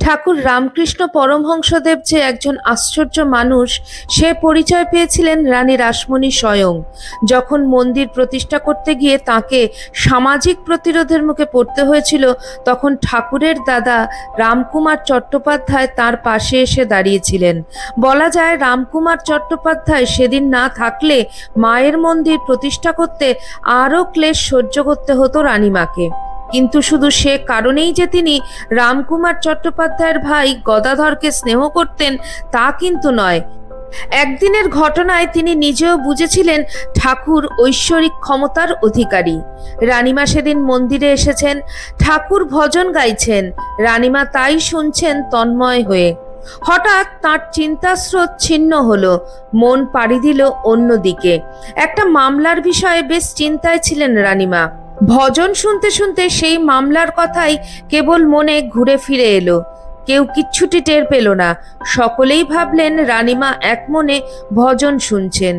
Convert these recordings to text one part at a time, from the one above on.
ঠাকুর রামকৃষ্ণ পরমহংসদেব যে একজন আশ্চর্য মানুষ সে পরিচয় পেয়েছিলেন রানী রাসমণি স্বয়ং। যখন মন্দির প্রতিষ্ঠা করতে গিয়ে তাকে সামাজিক প্রতিরোধের মুখে পড়তে হয়েছিল, তখন ঠাকুরের দাদা রামকুমার চট্টোপাধ্যায় তার পাশে এসে দাঁড়িয়েছিলেন। বলা যায় রামকুমার চট্টোপাধ্যায় সেদিন না থাকলে মায়ের মন্দির প্রতিষ্ঠা করতে আরও ক্লেশ সহ্য করতে হতো রানীমাকে। কিন্তু শুধু সে কারণেই যে তিনি রামকুমার চট্টোপাধ্যায়ের ভাই গদাধরকে স্নেহ করতেন তা কিন্তু নয়। একদিনের ঘটনায় তিনি নিজেও বুঝেছিলেন ঠাকুর ঐশ্বরিক ক্ষমতার অধিকারী। রানীমা সেদিন মন্দিরে এসেছেন, ঠাকুর ভজন গাইছেন, রানীমা তাই শুনছেন তন্ময় হয়ে। হঠাৎ তাঁর চিন্তাস্রোত ছিন্ন হলো, মন পাড়ি দিল অন্যদিকে। একটা মামলার বিষয়ে বেশ চিন্তায় ছিলেন রানীমা। ভজন শুনতে শুনতে সেই মামলার কথাই কেবল মনে ঘুরে ফিরে এলো। কেউ কিচ্ছুটি টের পেল না। সকলেই ভাবলেন রানীমা এক মনে ভজন শুনছেন,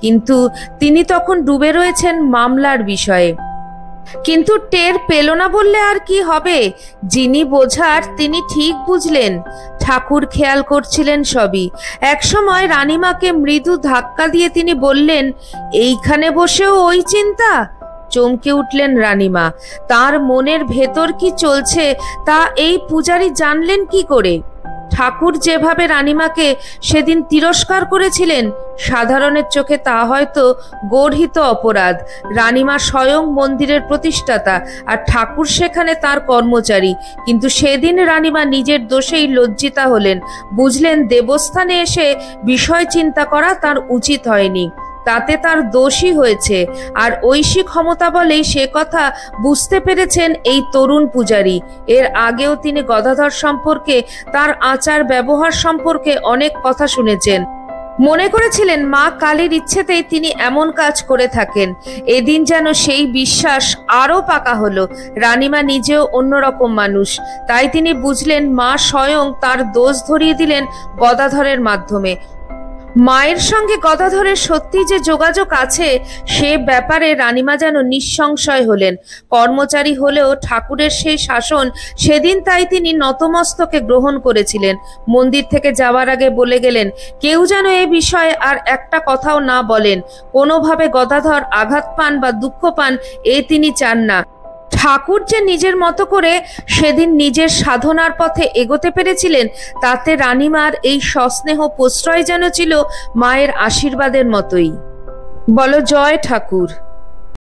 কিন্তু তিনি তখন ডুবে রয়েছেন মামলার বিষয়ে। কিন্তু টের পেল না বললে আর কি হবে? যিনি বোঝার তিনি ঠিক বুঝলেন। ঠাকুর খেয়াল করছিলেন সবই। একসময় রানীমাকে মৃদু ধাক্কা দিয়ে তিনি বললেন, এইখানে বসেও ওই চিন্তা? চমকে উঠলেন রানীমা। তার মনের ভেতর কি চলছে তা এই পূজারী জানলেন কি করে? ঠাকুর যেভাবে রানীমাকে সেদিন তিরস্কার করেছিলেন, সাধারণের চোখে তা হয়তো গর্হিত অপরাধ। রানীমা স্বয়ং মন্দিরের প্রতিষ্ঠাতা, আর ঠাকুর সেখানে তার কর্মচারী। কিন্তু সেদিন রানীমা নিজের দোষেই লজ্জিতা হলেন। বুঝলেন দেবস্থানে এসে বিষয় চিন্তা করা তার উচিত হয়নি, তাতে তার দোষই হয়েছে। আর ঐশী ক্ষমতা বলেই সে কথা বুঝতে পেরেছেন এই তরুণ পূজারী। এর আগেও তিনি গদাধর সম্পর্কে, তার আচার ব্যবহার সম্পর্কে অনেক কথা শুনেছেন। মনে করেছিলেন মা কালীর ইচ্ছেতেই তিনি এমন কাজ করে থাকেন। এদিন যেন সেই বিশ্বাস আরও পাকা হলো। রানীমা নিজেও অন্যরকম মানুষ, তাই তিনি বুঝলেন মা স্বয়ং তার দোষ ধরিয়ে দিলেন গদাধরের মাধ্যমে। মায়ের সঙ্গে গদাধরের সত্যি যে যোগাযোগ আছে সে ব্যাপারে রানীমা যেন নিঃসংশয় হলেন। কর্মচারী হলেও ঠাকুরের সেই শাসন সেদিন তাই তিনি নতমস্তকে গ্রহণ করেছিলেন। মন্দির থেকে যাওয়ার আগে বলে গেলেন, কেউ যেন এ বিষয়ে আর একটা কথাও না বলেন। কোনোভাবে গদাধর আঘাত পান বা দুঃখ পান এ তিনি চান না। ঠাকুর যে নিজের মতো করে সেদিন নিজের সাধনার পথে এগোতে পেরেছিলেন, তাতে রানীমার এই সস্নেহ প্রশ্রয় যেন ছিল মায়ের আশীর্বাদের মতোই। বলো জয় ঠাকুর।